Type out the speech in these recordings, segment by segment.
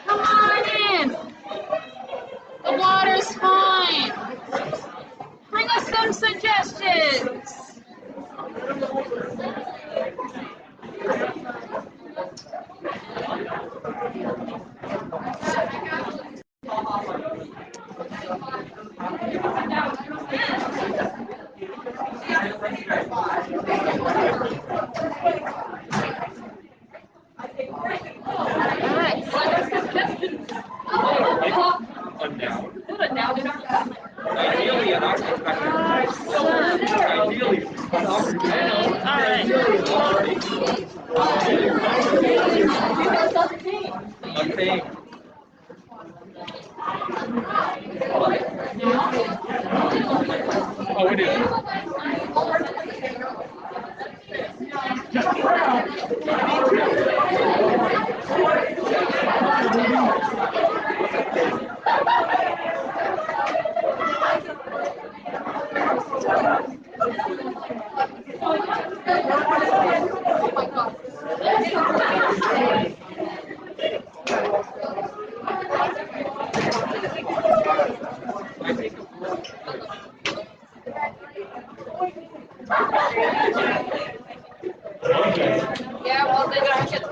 Come on in. The water's fine. Bring us some suggestions. Oh, it is. Yeah, well, they don't get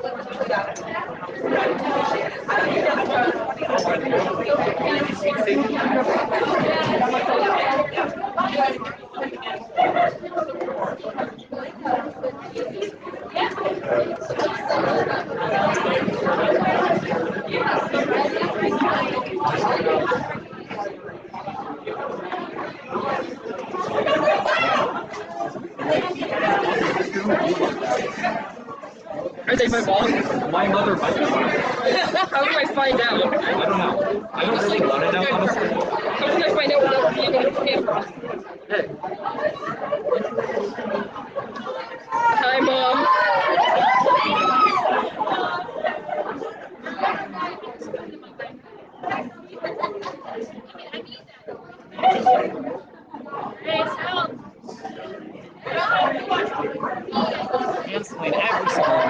Are they my mom? My mother might be one of them. How do I find out? I don't know. I don't really want to know, honestly. How do I find out what else you're going to pay for? Hey. Hi, Mom. Canceling every single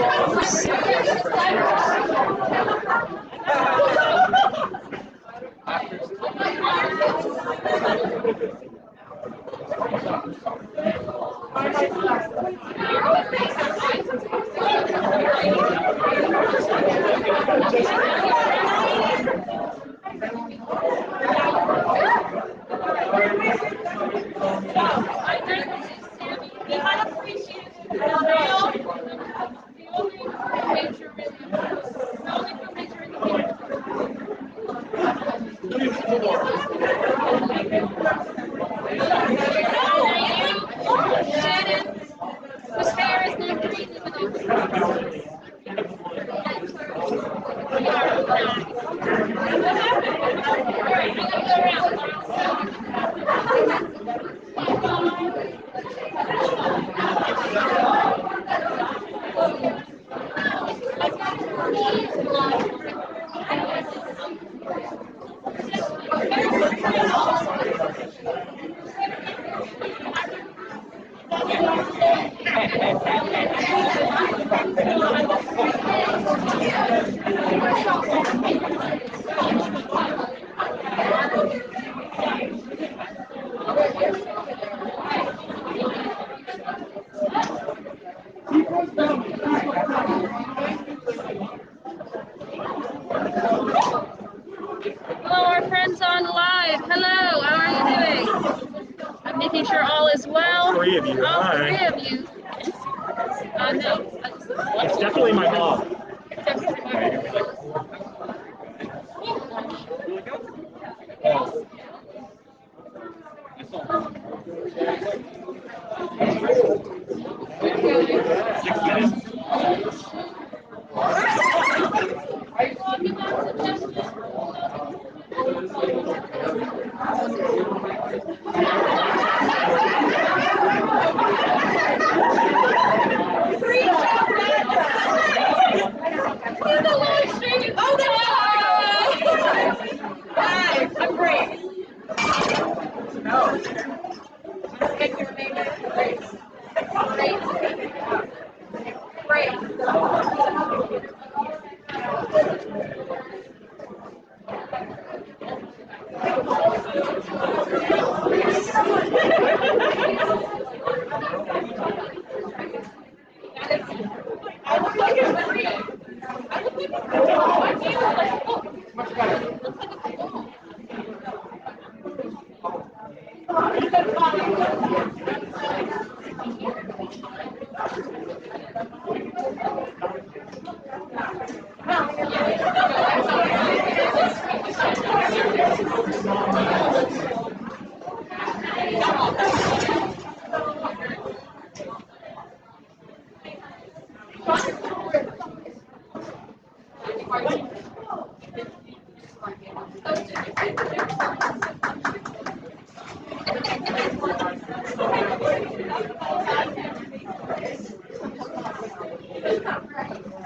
Hello, our friends on live. Hello, how are you doing? I'm making sure all is well. Three of you. All Hi. three of you. No. It's definitely my mom.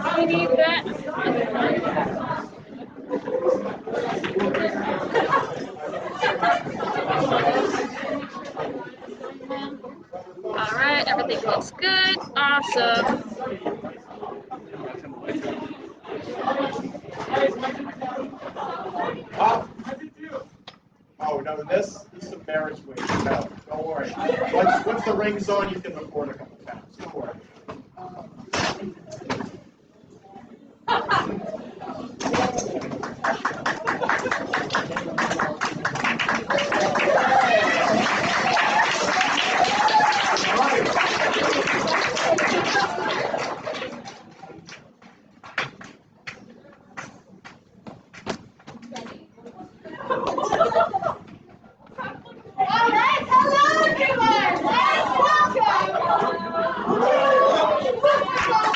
I need that. All right, everything looks good. Awesome. Oh, no, this is a marriage wing. No, don't worry. Once the ring's on, you can record a couple times. Don't worry.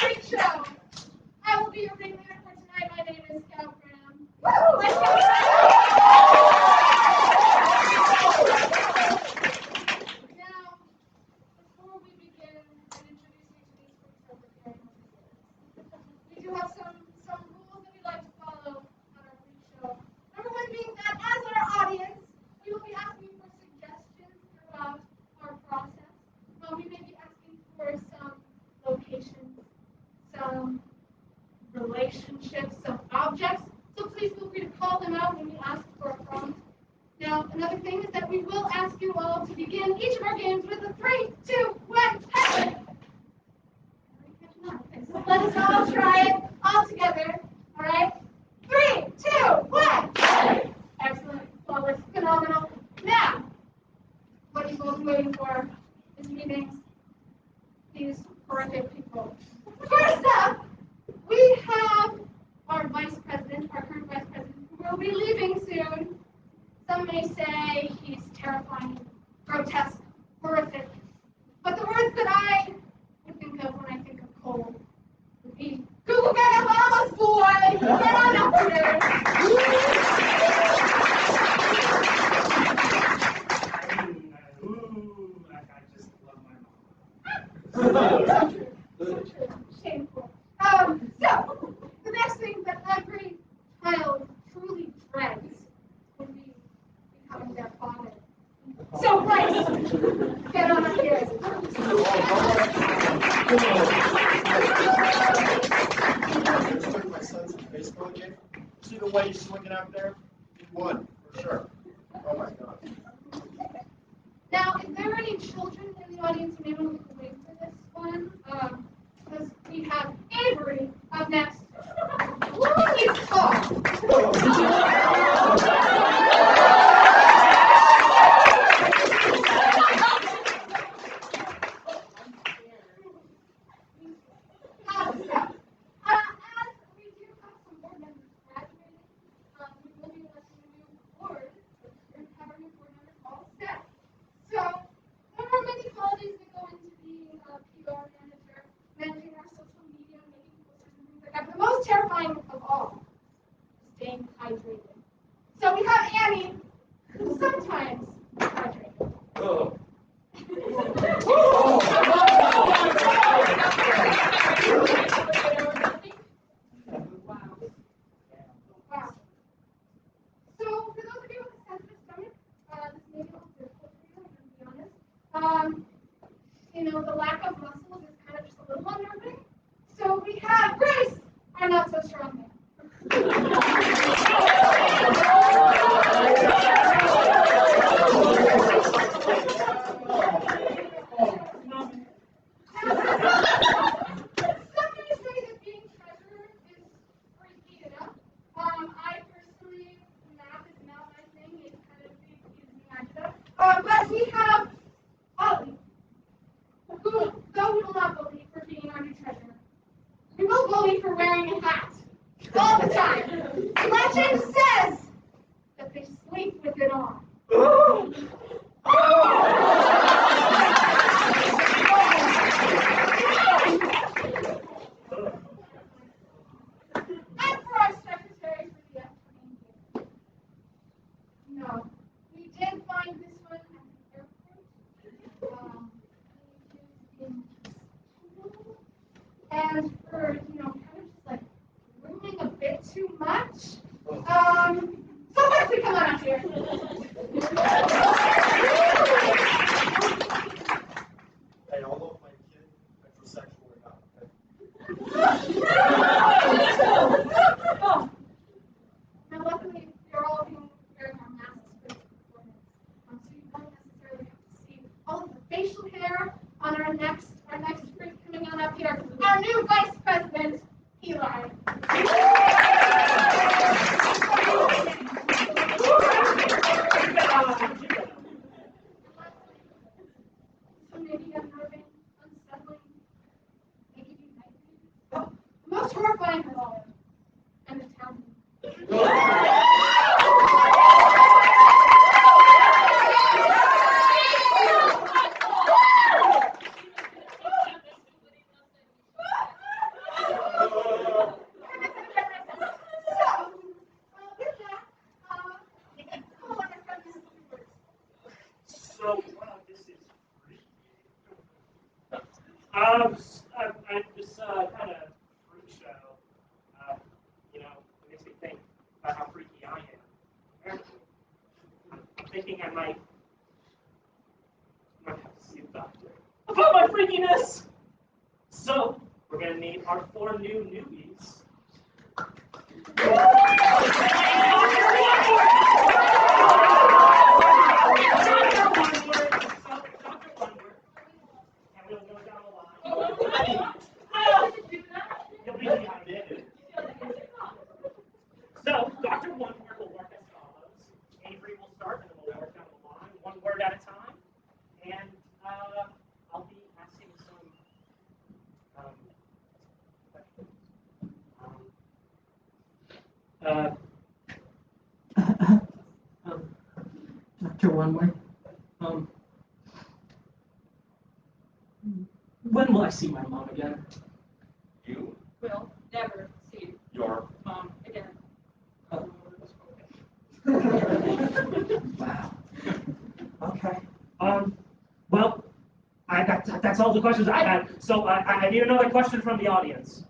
Freakshow. I will be your ringleader for tonight. My name is Scout Graham. Let's go. Now, before we begin and introduce you to these Freakshow preparing we do have some rules that we'd like to follow on our Freakshow. Number one being that as our audience, we will be asking for suggestions throughout our process. We may be asking for some locations, some relationships, some objects. So please feel free to call them out when we ask for a prompt. Now, another thing is that we will ask you all to begin each of our games with a 3, 2, 1, action! Okay, so let us all try it all together. All right? 3, 2, 1. Excellent. Flawless. Phenomenal. Now, what you both waiting for is meeting these horrific people. First up, we have our vice president, our current vice president, who will be leaving soon. Some may say he's terrifying, grotesque, horrific. But the words that I would think of when I think of Cole would be, Google Gaga Mama's boy! Get on up here! I just love my mom. Shameful. So, the next thing that every child truly dreads would be becoming their father. So, Bryce, get on up here. I just took my son's baseball game. See the way he's swinging out there? He won, for sure. Oh my God. Now, if there are any children in the audience who may want to wait for this one, because we have Avery up next. Woo, he's tall. As we do have some board members graduating, we will be electing a new board. We have our new board members all set. So there are many qualities that go into being a PR manager, managing our social media, making posters and things like that. But the most terrifying of all is staying hydrated. So we have Annie, who sometimes is hydrated. Oh. Wow. So for those of you with a sensitive stomach, this may be a little difficult for you, I'm going to be honest. The lack of muscles is kind of just a little unnerving. So we have bully for wearing a hat. All the time. Legend says that they sleep with it on. And for our secretary for the upcoming year. No, we did find this one at the airport. He is in school. And for, kind of just like grooming a bit too much. So Wesley, come on up here. Hey, I'll love my kid heterosexual or not. Oh. Now, luckily, you're all wearing our masks for this performance. So you won't necessarily have to see all of the facial hair on our next freak coming on up here. Our new Vice President, Eli. So maybe unnerving, unsettling, maybe nightmares. Oh, the most horrifying of all, and the town. So, this is freaky. I'm just kind of freak show. It makes me think about how freaky I am. Apparently, I'm thinking I might have to see a doctor about my freakiness. So, we're gonna meet our 4 new newbies. So, Dr. Wondword will work as follows. Avery will start, and then we'll work down the line, one word at a time. And I'll be asking some Dr. Wondword, when will I see my mom again? You will never see Your mom again. Wow. Okay. Well, that's all the questions I had. So I need another question from the audience.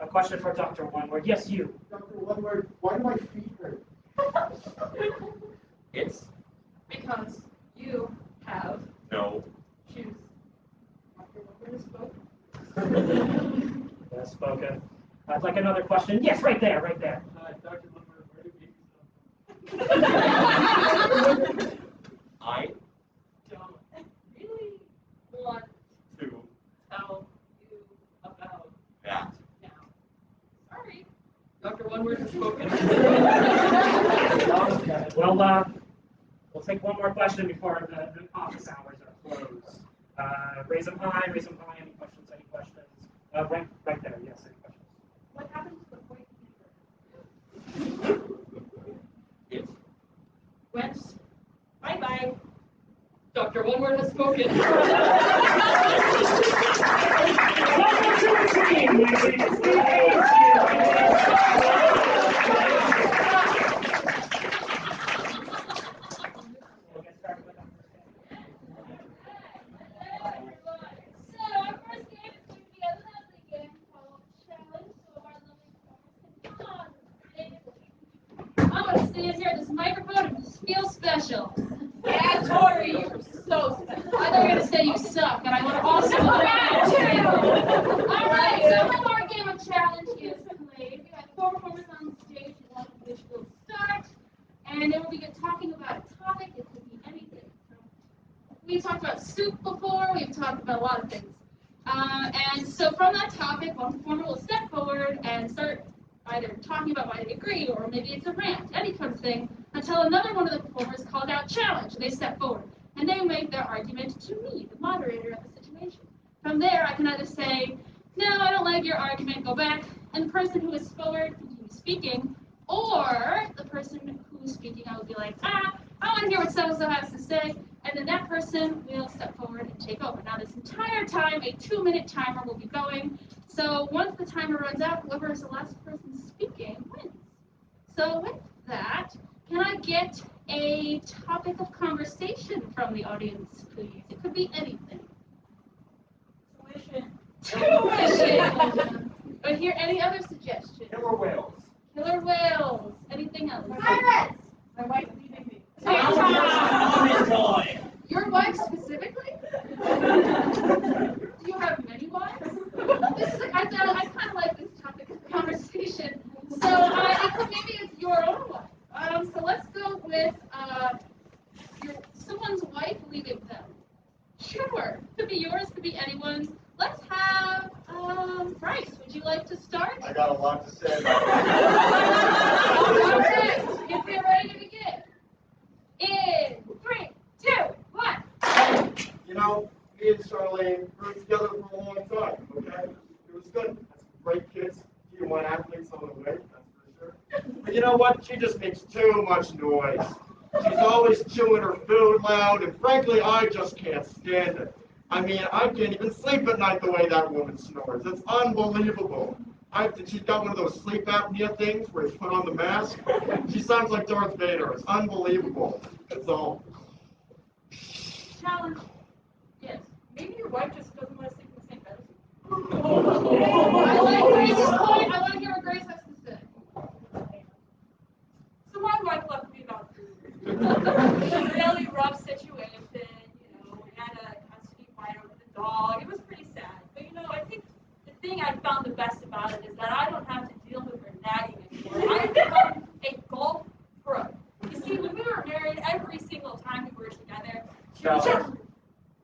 A question for Dr. Wondword. Yes, you. Dr. Wondword, why do my feet hurt? It's because you have No. shoes. Dr. Wondword spoke. Well spoken. I'd like another question. Yes, right there, right there. Dr. Wondword, where do babies I don't really want come from? to tell you about That. now. Sorry. Dr. Wondword has spoken. Well, we'll take one more question before the office hours are closed. Raise them high, raise them high. Any questions? Any questions? Right there. Yes, any questions? What happened to the white It went bye-bye. Dr. Wondword has spoken. Welcome to the team, ladies. It's the A's We'll get started with them. So our first game is going to be a lovely game called Challenge. So our lovely performers can come on. I'm gonna stand here at this microphone and just feel special. Yeah, Tori, you're so special. I thought you were gonna say you suck, and I would also agree too. All right, so how our game of challenge is played. We got 4 performers on stage, one of which will start, and then we'll be talking about a topic. It could be anything. We talked about soup before. We've talked about a lot of things. And so from that topic, one performer will step forward and start either talking about why they agree, or maybe it's a rant, any kind of thing, until another one of the performers called out challenge. They step forward, and they make their argument to me, the moderator of the situation. From there, I can either say, no, I don't like your argument, go back. And the person who is forward continues speaking. Or the person who is speaking, I will be like, I want to hear what so-and-so has to say. And then that person will step forward and take over. Now, this entire time, a 2-minute timer will be going. So once the timer runs out, whoever is the last person speaking wins. So with that, can I get a topic of conversation from the audience, please? It could be anything. Tuition! Or hear any other suggestions? Killer whales. Killer whales. Anything else? Pirates! My wife leaving me. Your wife specifically? Do you have many wives? This is I kind of like this topic of conversation. So maybe it's your own wife. So let's go with someone's wife leaving them. Sure. Could be yours, could be anyone's. Let's have Bryce. Would you like to start? I got a lot to say about All right. If we're ready to begin. In 3, 2, 1. You know, me and Charlene were together for a long time, okay? It was good. Had some great kids, D1 athletes on the way, that's for sure. But you know what? She just makes too much noise. She's always chewing her food loud, and frankly, I just can't stand it. I mean, I can't even sleep at night the way that woman snores. It's unbelievable. She's got one of those sleep apnea things where you put on the mask. She sounds like Darth Vader. It's unbelievable. It's all. Challenge. Yes. Maybe your wife just doesn't want to sleep in the same bed. I like Grace's point. I want to hear what Grace has to say. So my wife left me about 3 years ago. It was a really rough situation, we had a custody fight over the dog. It was pretty sad. But I think the thing I found the best about it is that I don't have to deal with her nagging anymore. I have become a golf pro. You see, when we were married, every single time we were together, she was just...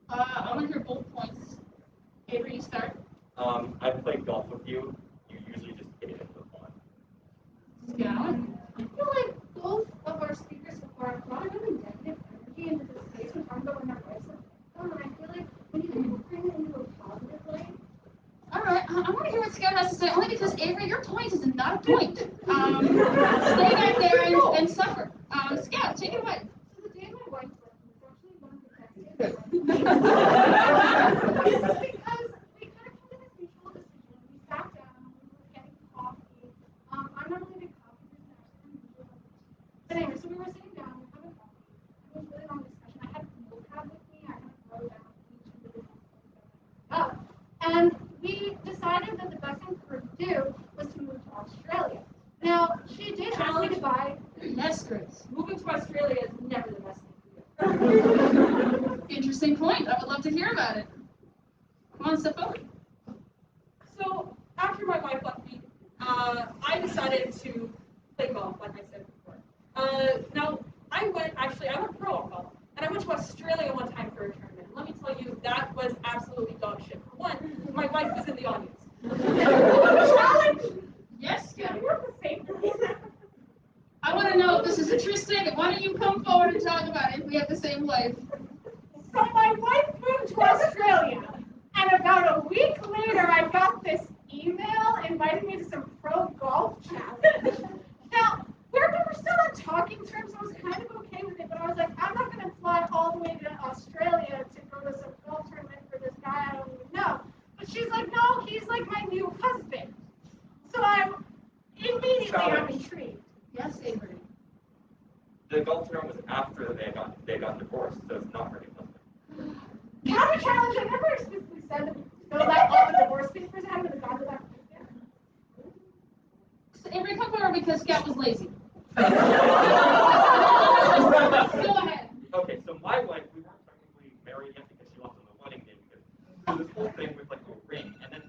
I want to hear both points. Avery, you start. I play golf with you. You usually just hit it for fun. Scout. I feel like both of our speakers so far have brought a really negative energy into this space when talking about when their wives have them, and I feel like we need to bring it into a positive light. All right. I want to hear what Scout has to say, only because, Avery, your point is not a point. Stay back there and suffer. Scout, take it away. So the day my wife left me was actually one of the best days of my life. Because we kind of came to this mutual decision. We sat down, we were getting coffee. I'm not really a big coffee person, actually, I'm usually like tea. But anyway, so we were sitting down, we were having coffee. It was a really long discussion. I had a notepad with me. I kind of wrote down each individual point that we talked about. And we decided that the best thing for her to do was to move to Australia. Now, she did ask me to buy. Yes, Grace. Moving to Australia is never the best thing to do. Interesting point. I would love to hear about it. Come on, step forward. So after my wife left me, I decided to play golf, like I said before. Now I went pro at golf, and I went to Australia one time for a tournament. Let me tell you, that was absolutely dog shit. For one, my wife was in the audience. Challenge. Yes, Scout. We're the same person. I want to know if this is interesting. Why don't you come forward and talk about it if we have the same life? So my wife moved to Australia, and about a week later, I got this email inviting me to some pro golf challenge. Now, we're still on talking terms, so I was kind of okay with it, but I was like, I'm not going to fly all the way to Australia to go to some golf tournament for this guy I don't even know. But she's like, no, he's like my new husband. So I'm intrigued. Yes, Avery. The golf tournament was after they got divorced, so it's not her new husband. Counter challenge, I never explicitly said that fill out all the divorce papers. I haven't even gone to that point yet. So Avery, come forward because Scout was lazy. Go ahead. Okay, so my wife, we weren't technically married yet because she left on the wedding day because this whole thing with like a ring, and then.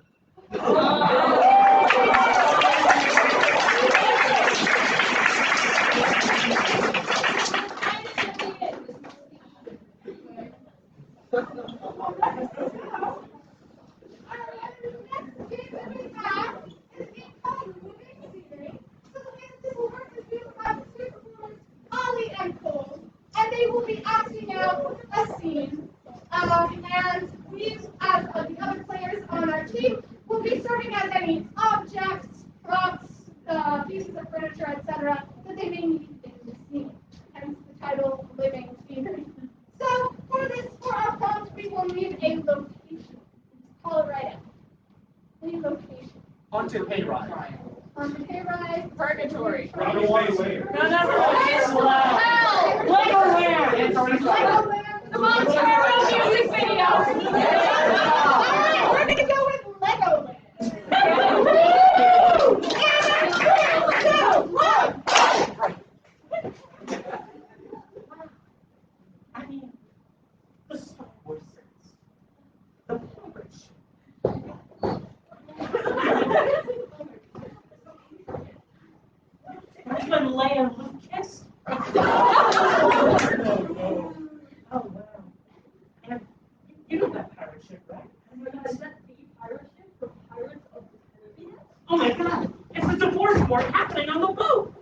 They will be acting out a scene, and we, as the other furniture, etc., that they may need in the scene. Hence the title, Living Scenery. So for our prompt, we will need a location. Call it right out. Any location. Haunted hayride. Haunted hayride. Purgatory. Run away. No, it's loud. Hell! Legoland. The Montero music video! Alright, we're gonna go with Legoland. I mean, the Star Wars sets, the pirate ship. That's when Leia and Luke kissed. Oh, wow. And you know that pirate ship, right? Is that the pirate ship from Pirates of the Caribbean? Oh my God! It's the divorce war happening on the boat!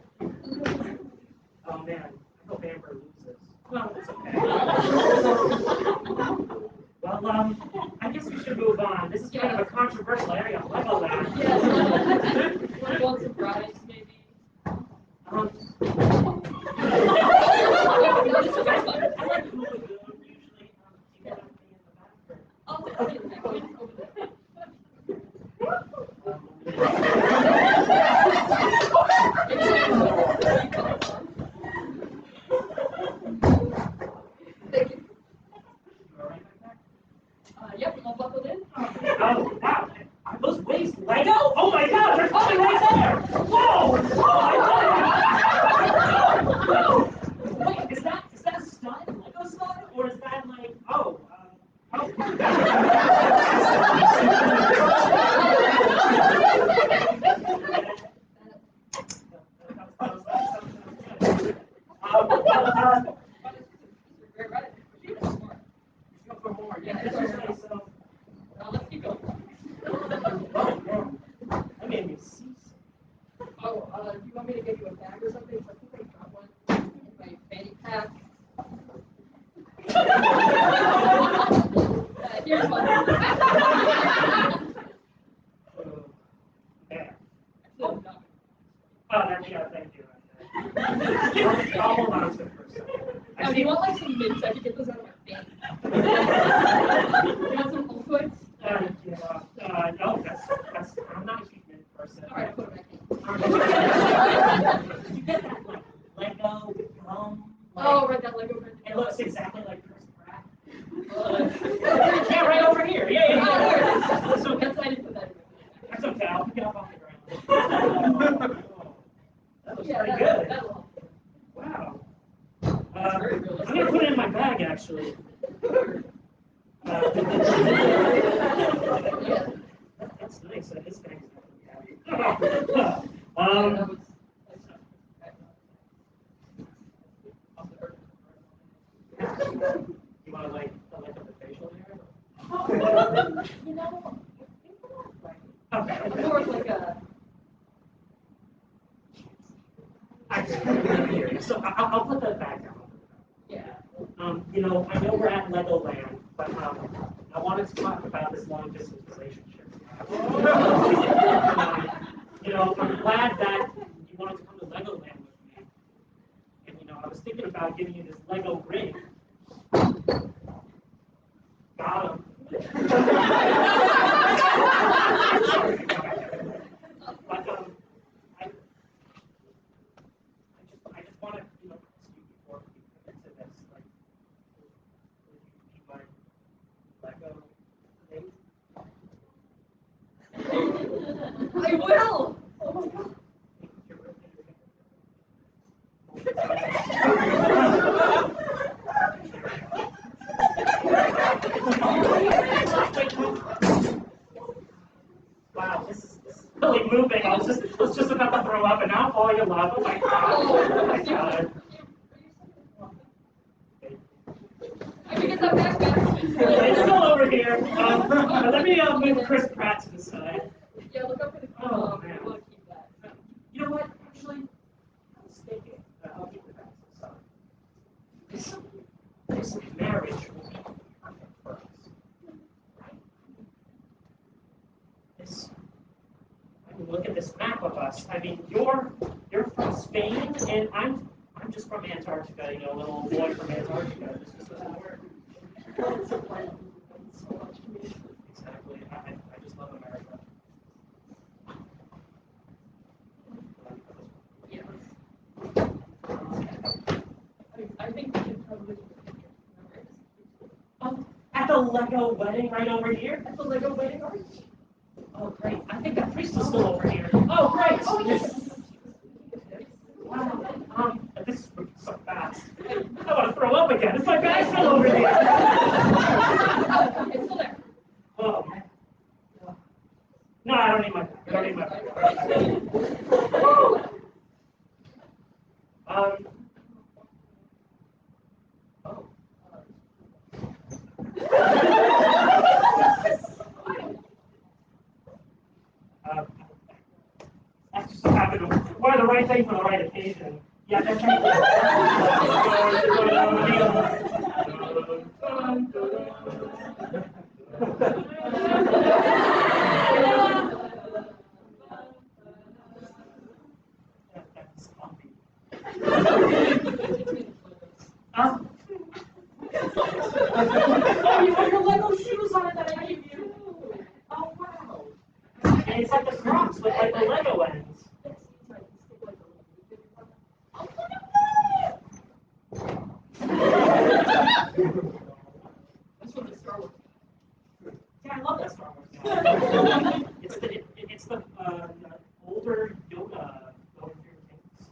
Oh man, I hope Amber loses. Well, it's okay. Well, I guess we should move on. This is kind of a controversial area, Legoland. Yeah, one surprise, maybe. I like Hula Boom usually. You gotta be in the bathroom. Oh, okay, over there. Thank you. Yep, I'm all buckled in. Oh, wow. Are those waves Lego? Oh my God, they're coming right there! Whoa! Oh my God! Whoa! Wait, is that a stud? Lego stud? Or is that like, oh. You're right. She's smart. Go for more. Yeah, Yeah, that's right. So, Let's keep going. oh, man. That made me seasick. Oh, do you want me to give you a bag or something? So I think I got one in my fanny pack. Here's one. Yeah. Oh, no. Oh, that's, yeah, thank you. I'll hold on to it for a second. Oh, do you want like some mints? I can get those out of my fanny. You want some Whole Foods? No, that's, I'm not a huge mint person. All right, I'll put it back in. Did you get that, like, Lego gum? Like, Oh, right, that Lego brand. it looks exactly like Chris Pratt. Yeah, right over here. Yeah. Oh, there it is. So that's I didn't put that in. That's okay, I'll pick it up off the ground. That was pretty good. That'll help. Wow. That's very I'm realistic. going to put it in my bag, actually. Yeah. That's nice. His bag's not heavy. That was You want to like the facial hair? you know, Okay. more of like a. So I'll put that back down. Yeah. I know we're at Legoland, but I wanted to talk about this long distance relationship. I'm glad that you wanted to come to Legoland with me. And I was thinking about giving you this Lego ring. Got him. But I just want to, ask you before we commit to this, like, would you be my Lego date? I will. Oh my God. Wow, this is really moving. I was just about to throw up, and now I'm falling in love. Oh my God! Oh my God! I can get that back. It's still over here. Let me move Chris Pratt to the side. Yeah, look up for the Oh, man. I want to keep that. You know what? Actually, I was thinking I'll keep it back to the side. This marriage will be perfect for us. Right? I'm looking at this map of us. I mean, you're from Spain, and I'm just from Antarctica. You know, a little boy from Antarctica. This just doesn't work. Exactly. I just love America. I think we should probably At the Lego wedding right over here. at the Lego wedding party. Oh, great. I think that priest is still over here. Oh, great. Oh, yes. Wow. This is moving so fast. I want to throw up again. Is my bag still over here? It's still there. Oh, man. No, I don't need my bag. I don't need my bag. Oh. I just happened to wear the right thing for the right occasion. Yeah, that's That's comfy. Oh, you have your Lego shoes on that I gave you. Oh, wow. And it's like the Crocs with like the Lego ends. That's from the Star Wars. Yeah, I love that Star Wars guy. It's the older Yoda going through things.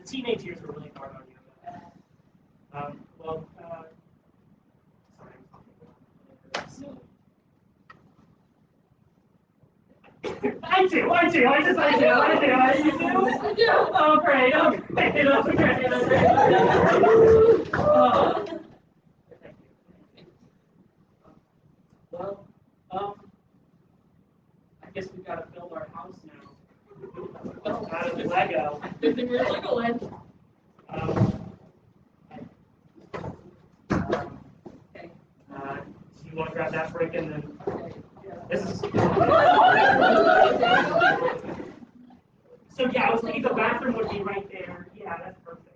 The teenage years were really hard on Yoda. Sorry, I'm talking. I do. I do. Oh, great. Okay. Well, I guess we've got to build our house now. Out of Lego. Good thing we're Legoland. Do you want to grab that brick and then? This is. So yeah, I was thinking the bathroom would be right there. Yeah, that's perfect.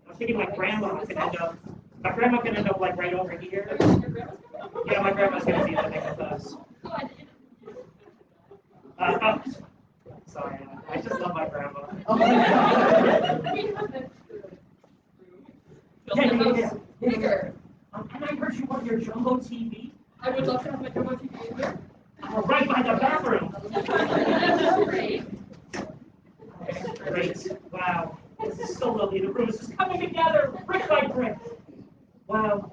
I was thinking my grandma can end up. My grandma can end up like right over here. Yeah, my grandma's gonna be living with us. Sorry, I just love my grandma. Yeah. Bigger. And I heard you want your jumbo TV. I would love to have my Jumbo TV in there. Right by the bathroom. That's great. Great. Wow. This is so lovely. The room is just coming together, brick by brick. Wow.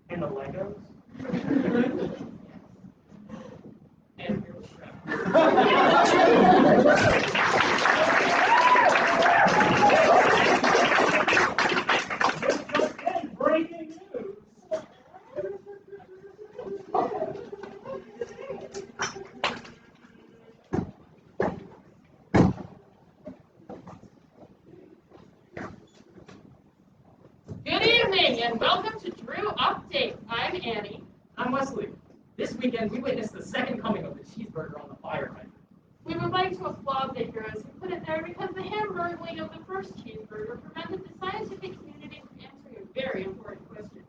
And the Legos. And Breaking news. Good evening and welcome to Drew Update. I'm Annie. I'm Wesley. This weekend, we witnessed the second coming of the cheeseburger on the fire hydrant. We would like to applaud the heroes who put it there because the hamburgling of the first cheeseburger prevented the scientific community from answering a very important question.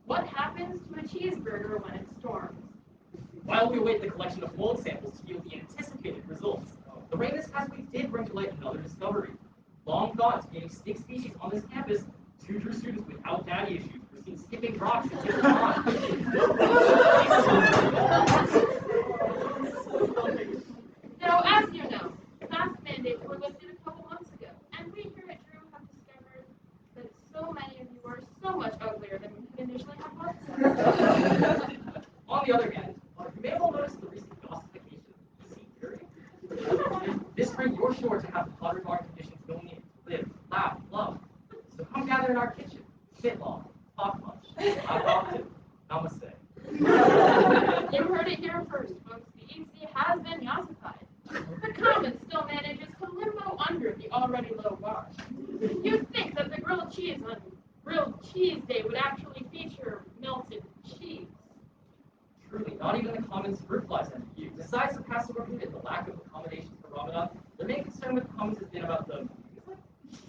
What happens to a cheeseburger when it storms? While we await the collection of mold samples to yield the anticipated results, the rain this past week did bring to light another discovery. Long thought to be an extinct species on this campus, two Drew students without daddy issues were seen skipping rocks into the pond. Now, as you know, mask mandates were lifted a couple months ago, and we here at Drew have discovered that so many of you are so much uglier than we could initially have hoped. On the other hand, you may have all noticed the recent gossification of the PC area. This spring, you're sure to have the Buttergarden conditions going in to live, laugh, love. So come gather in our kitchen, sit long, talk much. I love to. Namaste. You heard it here first, folks. The EC has been yassified. The common still manages to limbo under the already low bar. You'd think that the grilled cheese on Grilled Cheese Day would actually feature melted cheese. Truly, not even the commons fruit flies have you. Besides the passive repeated, the lack of accommodations for Ramadan, the main concern with the commons has been about the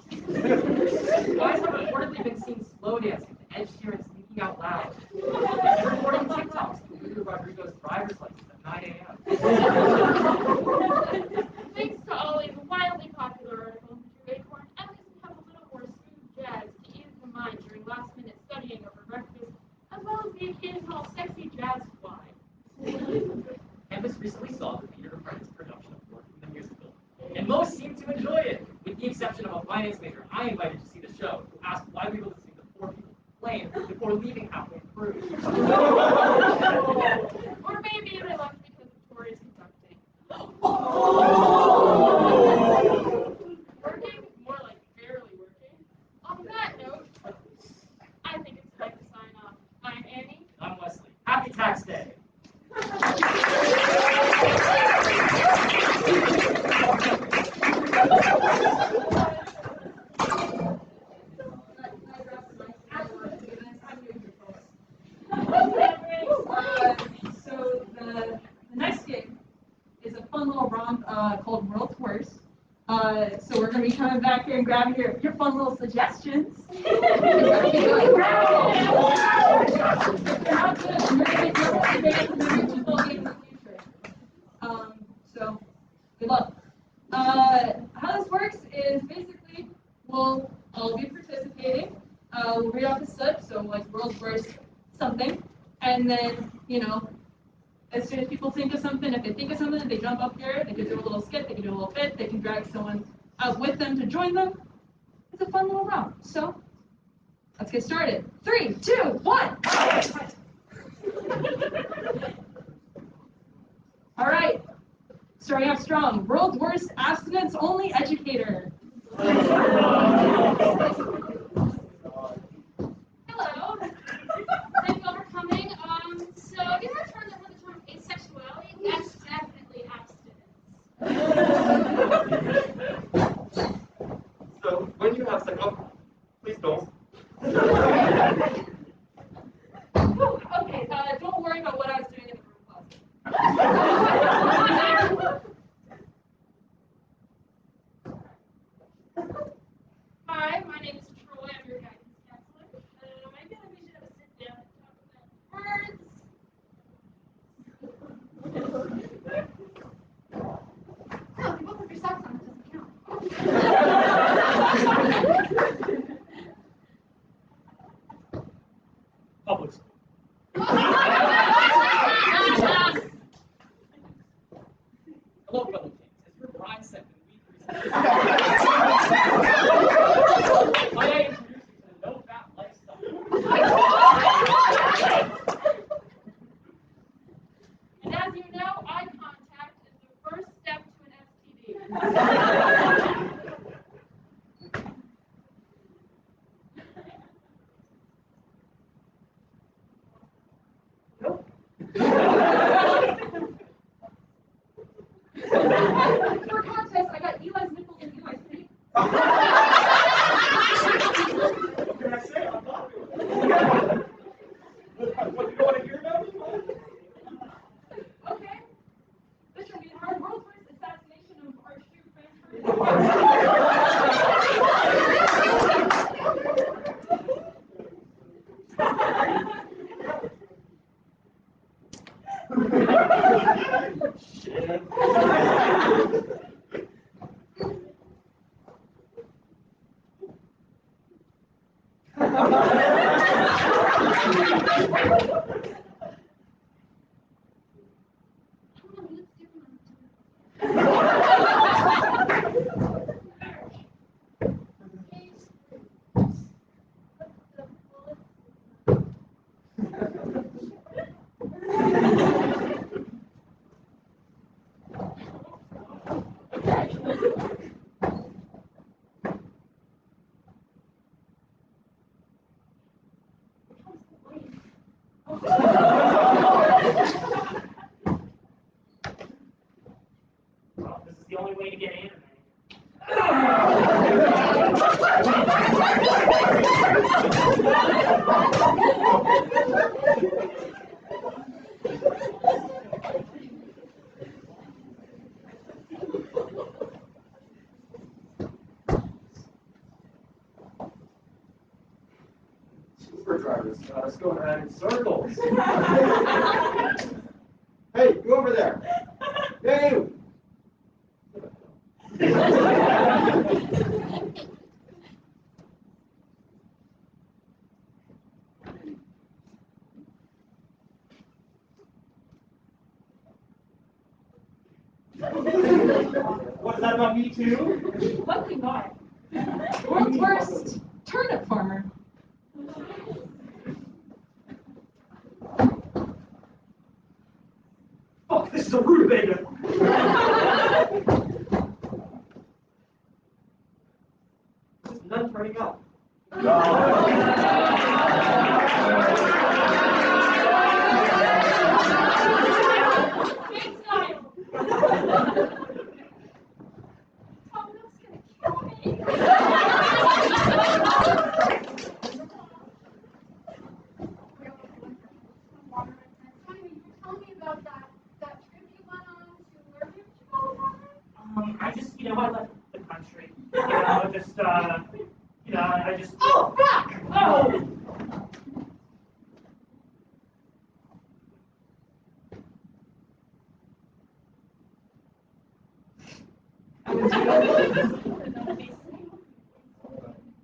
guys have reportedly been seen slow dancing to Ed Sheeran sneaking out loud. And recording TikToks to Lulu Rodrigo's driver's license at 9 a.m. Thanks to Ollie's wildly popular article in the Drew Acorn, at least we have a little more smooth jazz to ease the mind during last-minute studying over breakfast, as well as the occasional sexy jazz fly. Campus recently saw the Peter Apprentice production of Working the Musical, and most seemed to enjoy it, with the exception of a finance major I invited to see the show, who asked why we were listening to 4 people playing before leaving halfway through. Or maybe they left because of Tori's conducting. Working? More like barely working. On that note, I think it's time to sign off. I'm Annie. I'm Wesley. Happy Tax Day! So the next game is a fun little romp called World's Worst. So we're going to be coming back here and grabbing your fun little suggestions. So good luck. How this works is basically we'll all be participating. We'll read off a slip, so like World's Worst something, and then as soon as people think of something, if they think of something, they jump up here, they can do a little skit, they can do a little bit, they can drag someone out with them to join them. It's a fun little romp. So let's get started. 3, 2, 1. All right. Starting off strong. World's Worst Abstinence Only Educator. Hello. Thank you all for coming. So have you ever heard of the term asexuality? That's definitely abstinence. So when you have sex, oh, please don't. Okay, don't worry about what I was doing in the room closet. Hi, my name is Troy. I'm your guidance counselor. I feel like we should have a sit down and talk about words. No, you both have your socks on. It doesn't count. Public school. Hello, fellow kings. As your bride said when we presented, might I introduce you to the no-fat lifestyle? And as you know, eye contact is the first step to an STD. For context, I got Eli's nipples and Eli's feet. What can I say? I'm popular. What, you don't want to hear about me? Okay. This should be hard. World's Worst Assassination of Archduke Franz. Shit. Uber drivers got us going around in circles. Hey, you over there. Hey, you. What is that about me too? Luckily not. World's worst turnip farmer. Fuck, this is a rutabaga. Just none turning up. Tell me about that trip you went on to where did you go again? I just, I left the country. I just. Oh, fuck! Oh!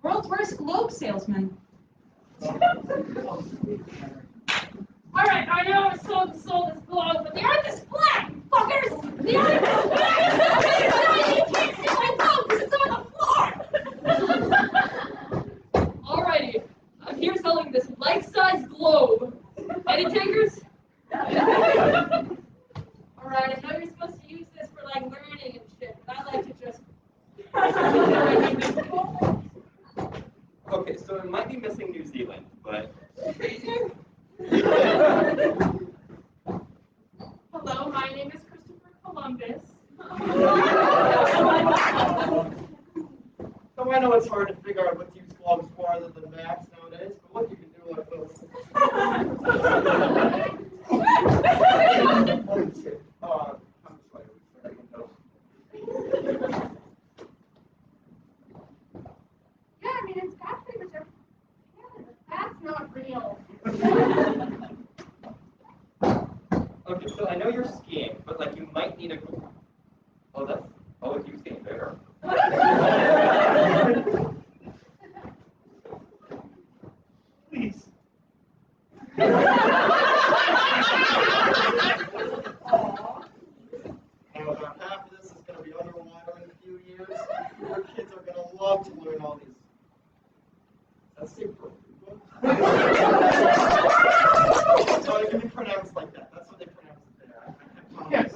World's worst globe salesman. Alright, I know I sold this globe, but the earth is flat, fuckers! The earth is flat! You can't see my globe because it's on the floor! Alrighty, I'm here selling this life-size globe. Any takers? Alright, I know you're supposed to use this for like learning and shit, but I like to just... Okay, so it might be missing New Zealand, but Hello, my name is Christopher Columbus. So I know it's hard to figure out what use globes farther than maps nowadays, but what you can do like this. Holy shit. I'm sorry. Yeah, I mean, it's got pretty much everything. That's not real. okay, so I know you're skiing, but like you might need a. Oh, that's you skiing there. Please. And about half of this is going to be underwater in a few years. Your kids are going to love to learn all these. That's super. So it can be pronounced like that. That's what they pronounce it there. I promise.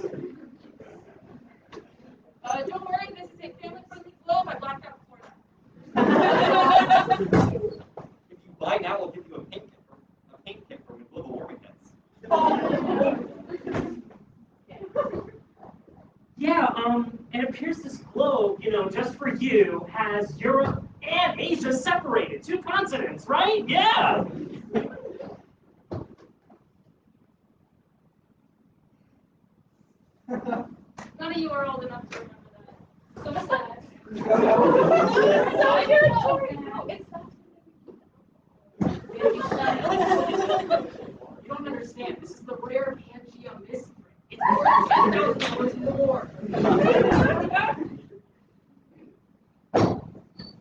Don't worry, this is a family-friendly globe. I blacked out before If you buy now, we'll give you a paint kit for when global warming hits. Yeah, it appears this globe, just for you, has Europe and Asia separated. 2 continents, right? Yeah! None of you are old enough to remember that. So sad. You don't understand. This is the rare Pangea mystery. It's worth $10,000 more.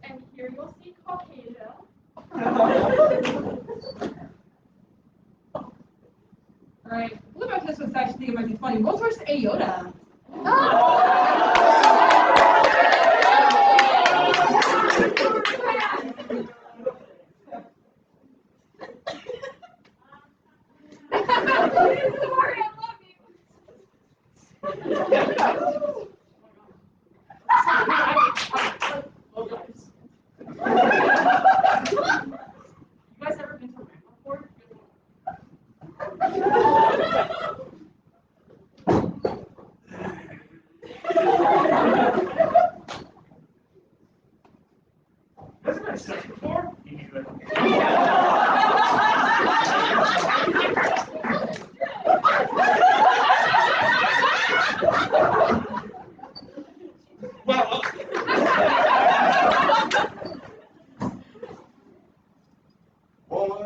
And here you'll see Caucasia. Alright, what about this one's actually thinking might be funny. World's worst aorta. Sorry, I love you. Oh, guys. You guys ever been to Ramp before? Hasn't been sex before? Well, woman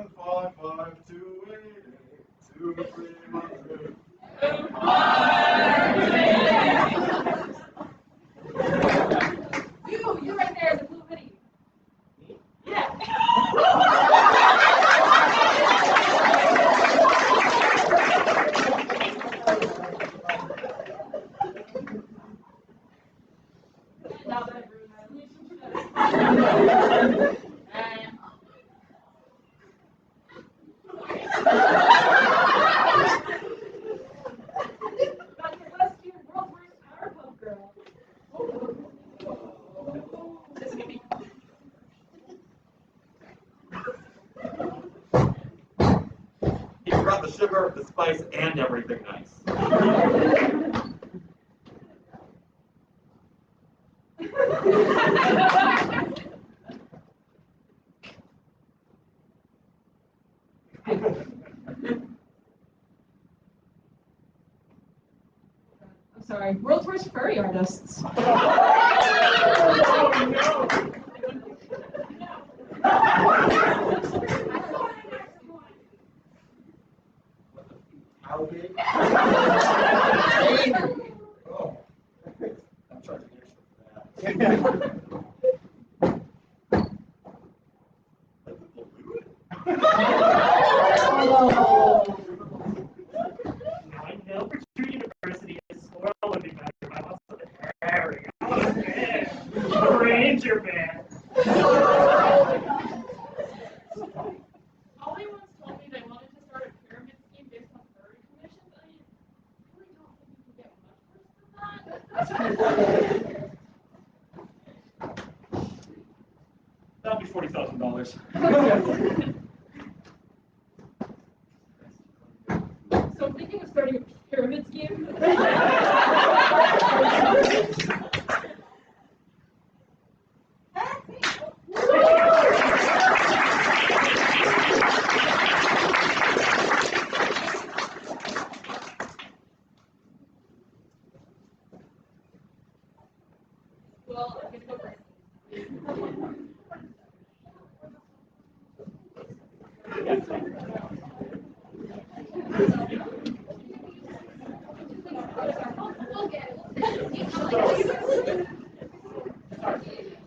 He's got the sugar, the spice, and everything nice. I'm sorry, world's worst furry artists. How big? Oh. I'm charging extra for that. Now I know for true university, a squirrel would be better, but I want something hairy. I want a bear. A ranger bear. Ollie once told me they wanted to start a pyramid scheme based on furry commissions. I really don't think you can get much worse than that. That'll be $40,000. So I'm thinking of starting a pyramid scheme. Well, I'm gonna go first.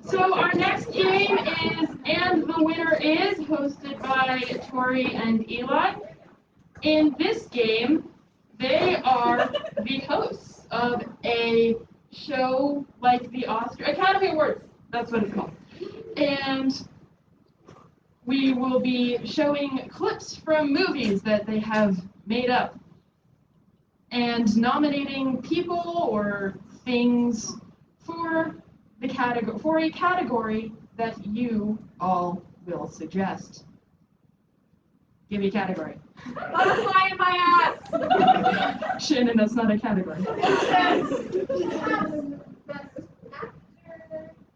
So our next game is And the Winner Is, hosted by Tori and Eli. In this game, they are the hosts of a show like the Academy Awards. That's what it's called. And we will be showing clips from movies that they have made up and nominating people or things for the a category that you all will suggest. Give me a category. Butterfly in my ass. Shannon, that's not a category.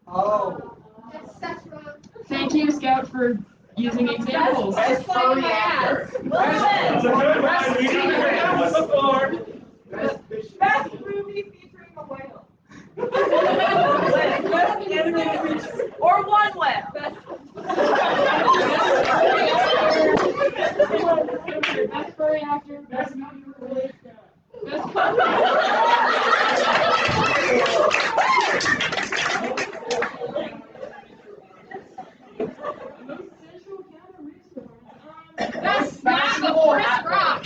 Oh. Etc. Thank you, Scout, for using examples. Best furry actor. That's a good one. We didn't hear that one before. Best fish. Best movie featuring a whale. Or one whale. Best furry actor, best movie related, best Best snack of Chris Rock.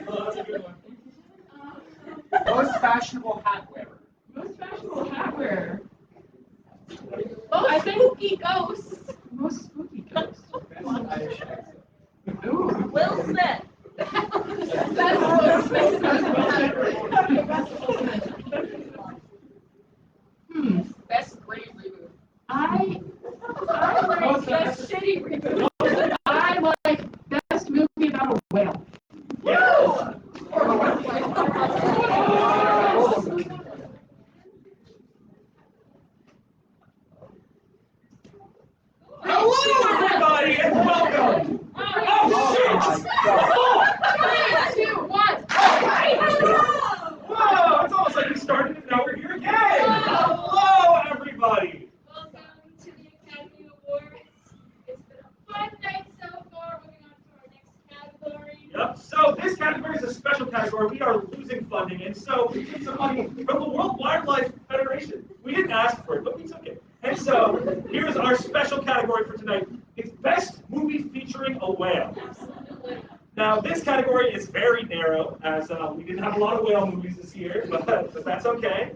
Oh, that's a good one. Most fashionable hat wearer. most fashionable hat wearer. Most spooky ghosts. Most spooky ghost. Best Irish accent. Ooh. Will Smith. Best Will Smith. Best great reboot. I like Best shitty reboot. I like best movie about a whale. Yes. Hello, everybody, and welcome. Oh, shit. 3, 2, 1. Whoa, it's almost like we started and now we're here again. Hello, everybody. Welcome to the Academy Awards. It's been a fun night so far. Moving on to our next category. Yep, so this category is a special category. We are losing funding, and so we took some money from the World Wildlife Federation. We didn't ask for it, but we took it. And so here's our special category for tonight. It's Best Movie Featuring a Whale. Absolutely. Now, this category is very narrow, as we didn't have a lot of whale movies this year, but that's okay.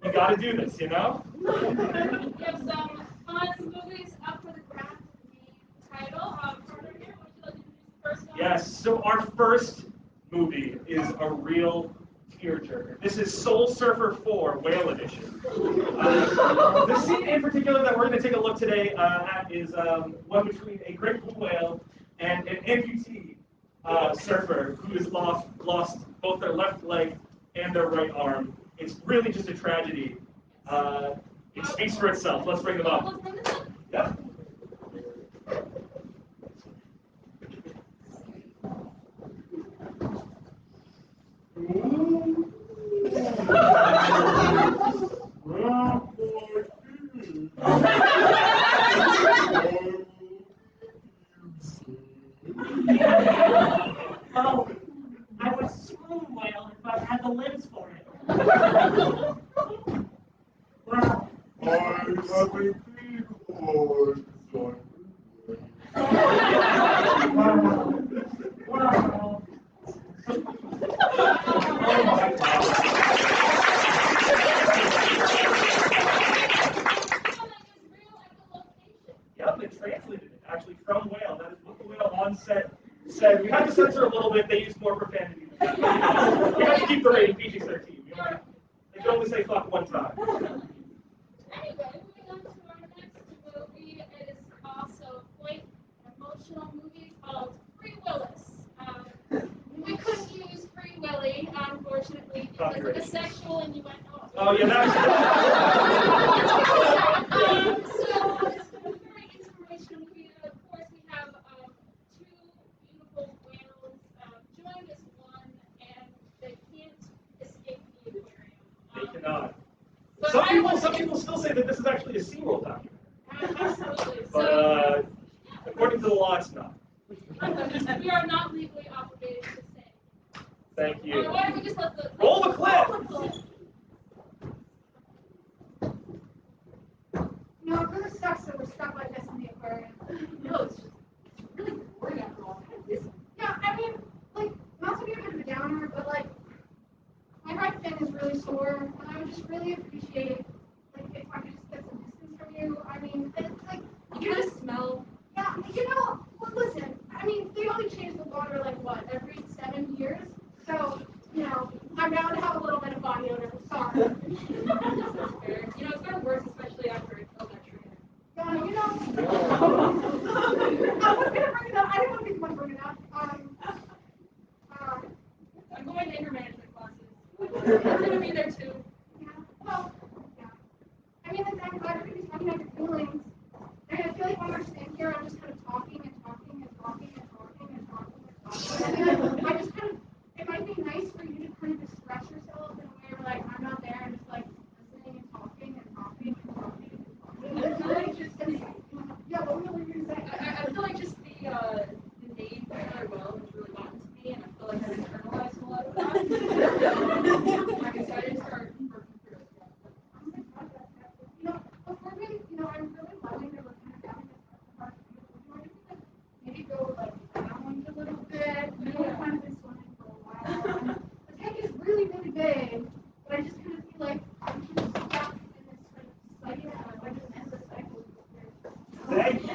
You got to do this, you know? We have some fun movies Yes, so our first movie is a real tearjerker. This is Soul Surfer 4 Whale Edition. The scene in particular that we're going to take a look today at is one between a great blue whale and an amputee surfer who has lost both their left leg and their right arm. It's really just a tragedy. It speaks for itself. Let's bring them up. Yeah. Oh, I would swoon whale if I had the limbs for it. Wow. I have a big horse on Wow. Oh my God. Yep, they translated it actually from whale. That is what the whale on set said. We had to censor a little bit. They used more profanity than that. We have to keep the rating PG-13. They can only say fuck one time. Anyway, moving on to our next movie, it is also quite an emotional movie called Free Willis. We couldn't use Free Willy, unfortunately, because of the sexual innuendo. Oh yeah, that's. So it's a very inspirational movie. Of course, we have two beautiful whales joined as one, and they can't escape the aquarium. They cannot. But Some people still say that this is actually a SeaWorld documentary. Absolutely. But according to the law, it's not. We are not legally obligated to say. Thank you. Why don't we just let the Roll the clip. You know, it really sucks that we're stuck like this in the aquarium. No, it's really boring after all. Yeah, I mean, like, not to be a bit of a downer, but like, my right fin is really sore, and I would just really appreciate, like, if I could just get some distance from you. I mean, it's like, You kind of smell. yeah, you know, well, listen, I mean, they only change the water, like, what, every 7 years? So, you know, I'm bound to have a little bit of body odor. Sorry. That's fair. You know, it's gotten worse, especially after I killed that tree. Yeah, you know, I was gonna bring it up. I didn't want to be the one bringing it up. I'm going to anger management classes. I'm going to be there too. Yeah, well, yeah. I mean, I'm glad everybody's talking about your feelings. I mean, I feel like when we're sitting here, I'm just kind of talking and talking and talking and talking and talking and talking. I mean, I just kind of, it might be nice for you to kind of express yourself in a way where, like, I'm not there and just, like, listening and talking and talking and talking and talking. And it's really just, yeah, what were you going to say? I feel like just the name Taylor Well has really gotten to me, and I feel like I've internalized a lot of that. I'm excited to start working through it. You know, before we, you know, I'm really loving that we're kind of having this part of maybe go like down a little bit. You know, we've kind of been swimming for a while. The tank is really, really big, but I just kind of feel like I'm just stuck in this sort of cycle, like an endless cycle. Thank you.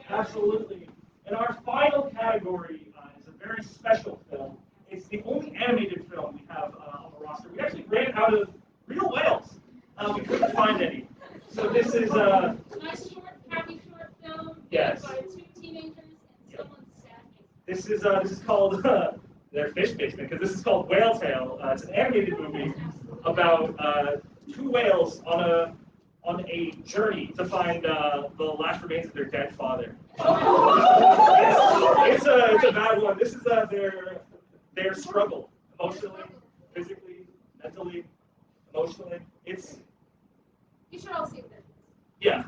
Absolutely. And our final category is a very special film. It's the only animated film we have on the roster. We actually ran out of real whales. We couldn't find any. So this is a nice short, happy short film yes. By two teenagers and someone's sad. This is called their fish basement because this is called Whale Tale. It's an animated movie about two whales on a journey to find the last remains of their dead father. It's a bad one. This is their struggle emotionally, physically, mentally, emotionally. It's You should all see it. yeah.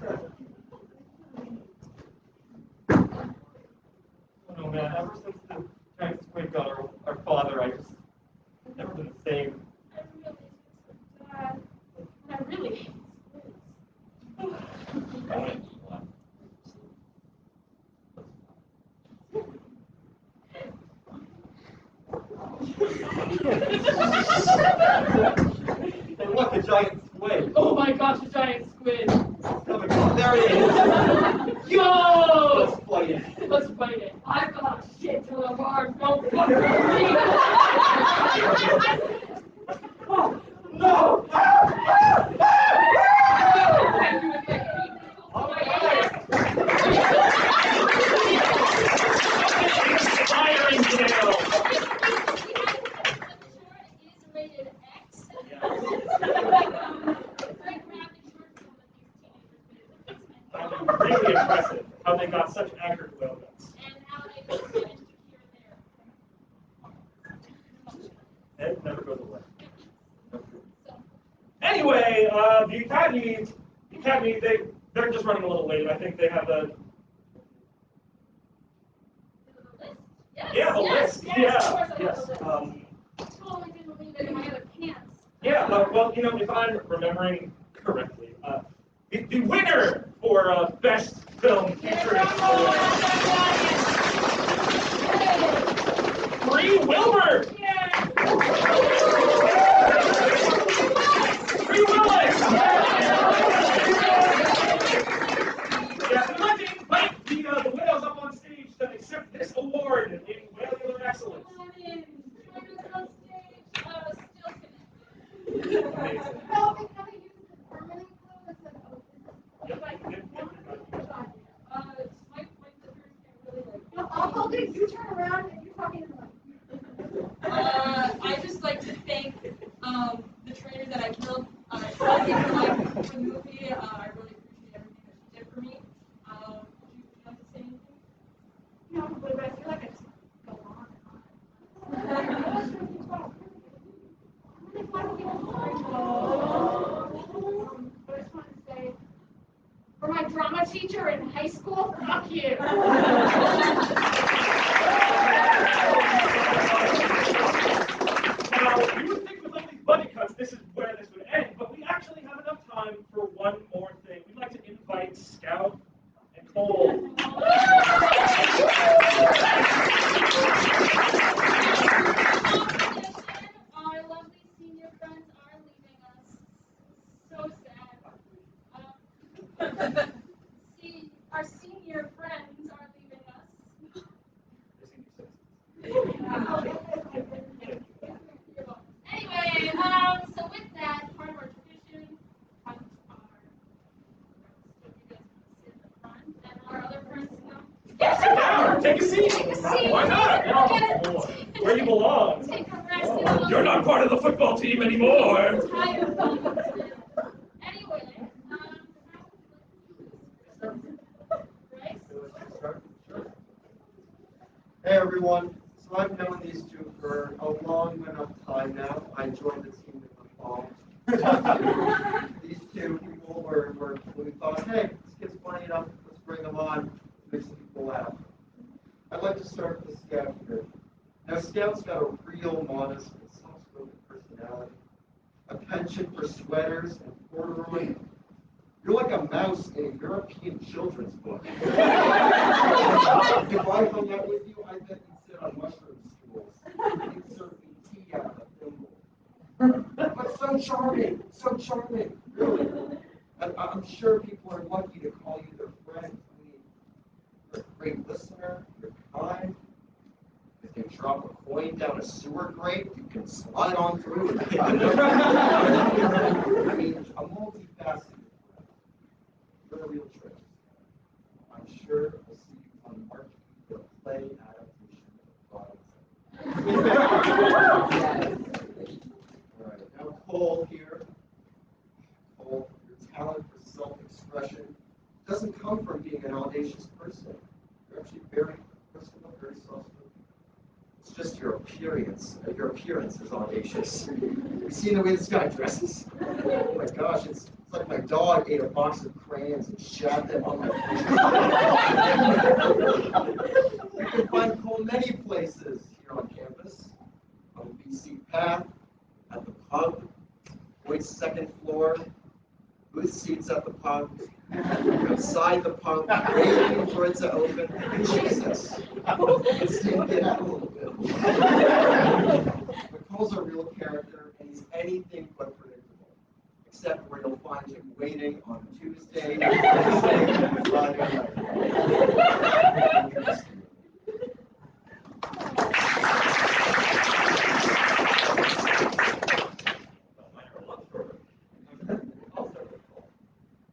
Oh man, ever since the Chinese Quake got our father, I just never been the same. I really hate And what, the giant squid? Oh my gosh, a giant squid. Oh my God, there he is. how they got such accurate whale guts. And how they just managed to cure their. It never goes away. Anyway, the academy, they're just running a little late. I think they have the Yes, list. yes, Yeah, of course I have yes. the list. Totally didn't leave it in my other pants. Yeah, well, if I'm remembering correctly, the winner for best film featuring Bree Wilbur. Bree Willis. Yeah, we'd like to invite the widows up on stage to accept this award in whaler excellence. Amazing. You turn around and you're talking to them. I just like to thank the trainer that I killed. For the movie. I really appreciate everything that she did for me. Would you like to say anything? No, but I feel like I just go on and on. But I just want to say, for my drama teacher in high school, fuck you. Now, you would think with all these buddy cuts, this is where this would end, but we actually have enough time for one more thing. We'd like to invite Scout and Cole. Our lovely senior friends are leaving us. So sad. See, our senior friends are leaving us. Anyway, so with that, part of our tradition, our you guys sit in the front, and our other friends come. Sit down, take a seat. Take a seat. Why not? Where you belong. Take a rest. You're not part of the football team anymore. I'm tired of all this. Anyway, Hey everyone, so I've known these two for a long enough time now. I joined the team in the fall. These two people were we thought, hey, this kid's funny enough, let's bring them on, make some people laugh. I'd like to start with Scout here. Now Scout's got a real modest and soft-spoken personality, a penchant for sweaters and corduroy. You're like a mouse in a European children's book. If I hung out with you, I bet you'd sit on mushroom stools. You'd serve me tea out of a thimble. But so charming, really. And I'm sure people are lucky to call you their friend. I mean, you're a great listener, you're kind. If they drop a coin down a sewer grate, you can slide on through and pick it up. I mean, a multifaceted. You're a real treasure. I'm sure we'll see you on the marquee for a play adaptation of All right, now Cole here. Cole, your talent for self-expression doesn't come from being an audacious person. You're actually very personal, very soft-spoken. It's just your appearance. Your appearance is audacious. You seen the way this guy dresses? Oh my gosh, it's like my dog ate a box of crayons and shat them on my face. You can find Cole many places here on campus. On the BC Path, at the pub, Boyd's second floor, booth seats at the pub, outside the pub, waiting for it to open. Jesus, let's get out a little bit. But Cole's a real character, and he's anything but predictable, except where you'll find him waiting on Tuesday, Thursday, and Friday night.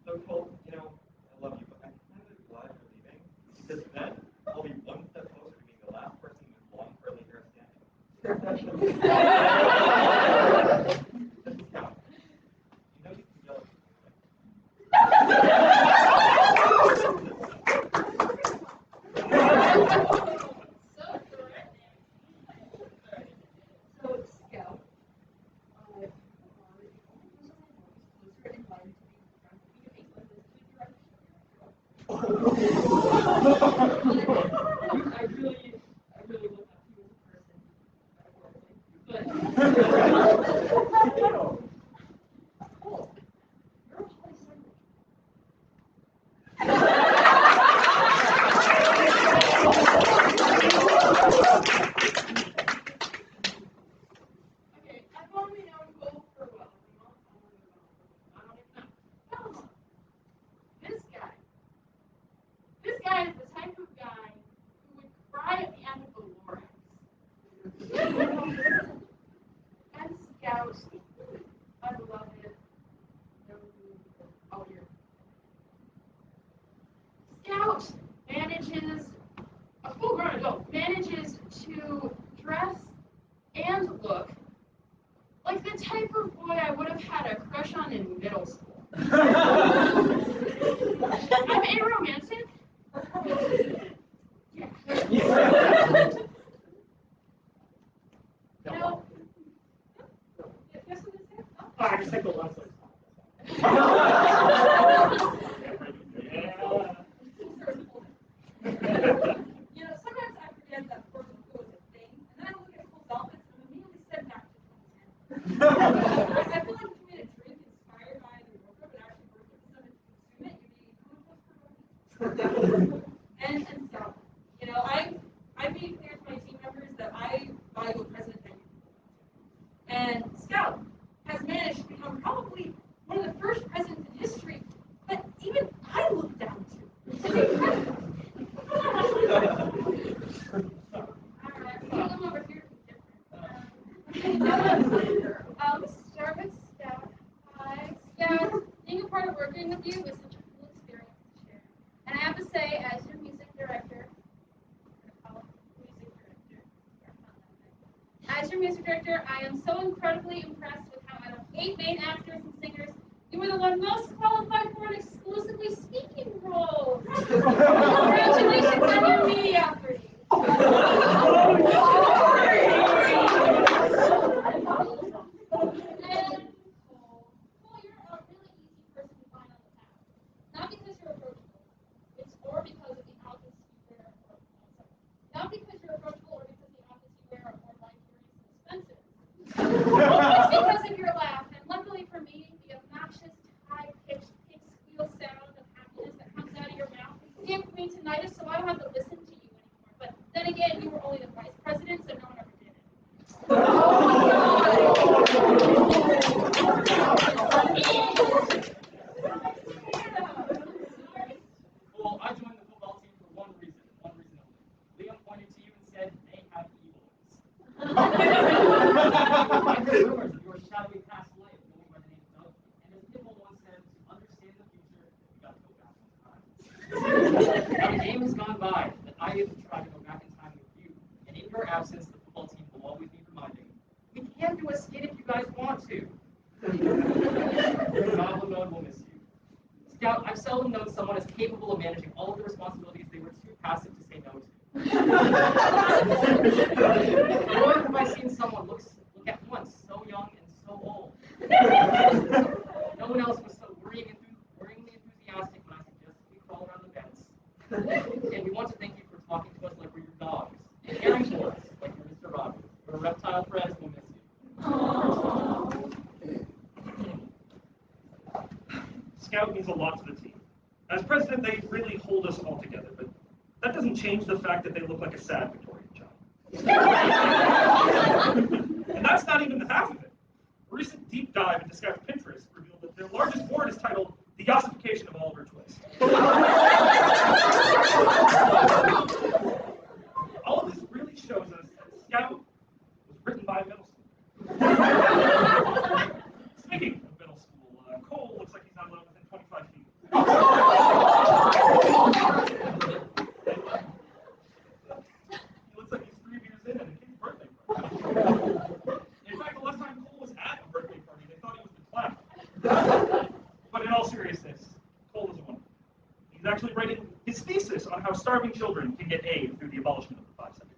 So Cole, I love you, but I'm kind of glad you're leaving, because then I'll be one step closer to being the last person with long curly hair standing. Scout, you can yell at me, right? really look up to you as a person, metaphorically. Cool. You're a polycyclic. Okay, I've only known Cole for well, I don't even know. This guy is the type of guy who would cry at the end of the Lorax. And Scout, unbeloved, oh, here. Scout manages, a full-grown adult, manages to dress and look like the type of boy I would have had a crush on in middle school. I'm aromantic. Yeah. You know, yes, what is it? I just take the left side. You know, sometimes I forget that Puerto Rico is a thing, and then I look at Cole's outfits and I'm immediately sent back to 2010. I feel like if you made a drink inspired by the wardrobe and actually worked with someone to consume it, you'd be and so, you know, I made clear to my team members that I value a president that you and Scout has managed to become probably one of the first presidents in history that even I look down to. Alright, we'll come over here to be start with Scout. Hi, Scout. Being a part of working with you was such a cool experience to share. And I have to say, as your music director, I am so incredibly impressed with how out of 8 main actors and singers, you were the one most qualified for an exclusively speaking role. Congratulations on your mediocrity. And Cole, you're a really easy person to find on the path. Not because you're approachable, or because of the outfits you wear, not because you're approachable or because the outfits you wear are more luxurious and expensive. It's because of your laugh, and luckily for me, the obnoxious, high-pitched, pig-squeal sound of happiness that comes out of your mouth gave me tinnitus, so I don't have to listen to you anymore. But then again, you were only the vice president, so no one ever did it. Well, I joined the football team for one reason only. Liam pointed to you and said, they have evil eyes. I heard rumors of your shadowy past life going by the name of Doug, and as Pitbull once said, to understand the future, you got to go back in time. Now the game has gone by, but I have tried to go back in time with you, and in your absence, the football team will always be reminding, we can do a skit if you guys want to. Goblin Mode will miss you. Scout, I've seldom known someone as capable of managing all of the responsibilities they were too passive to say no to. Nor have I seen someone look at once so young and so old. No one else was so worryingly enthusiastic when I suggested we crawl around the beds. And we want to thank you for talking to us like we're your dogs, and caring for us like you're Mr. Rogers. Your reptile friends will miss you. Scout means a lot to the team. As president, they really hold us all together, but that doesn't change the fact that they look like a sad Victorian child. And that's not even the half of it. A recent deep dive into Scout's Pinterest revealed that their largest board is titled The Ossification of Oliver Twist. All of this really shows us that Scout was written by a middle school. Speaking of middle school, Cole looks like he's not allowed within 25 feet. He looks like he's 3 years in at a kid's birthday party. In fact, the last time Cole was at a birthday party, they thought he was the clown. But in all seriousness, Cole is a wonder. He's actually writing his thesis on how starving children can get aid through the abolishment of the 5 second.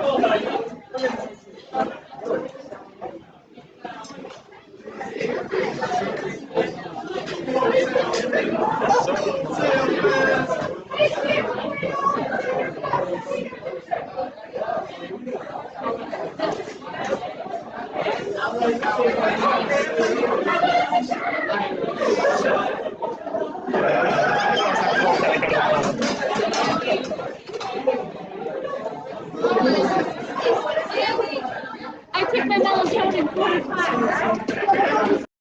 Well done.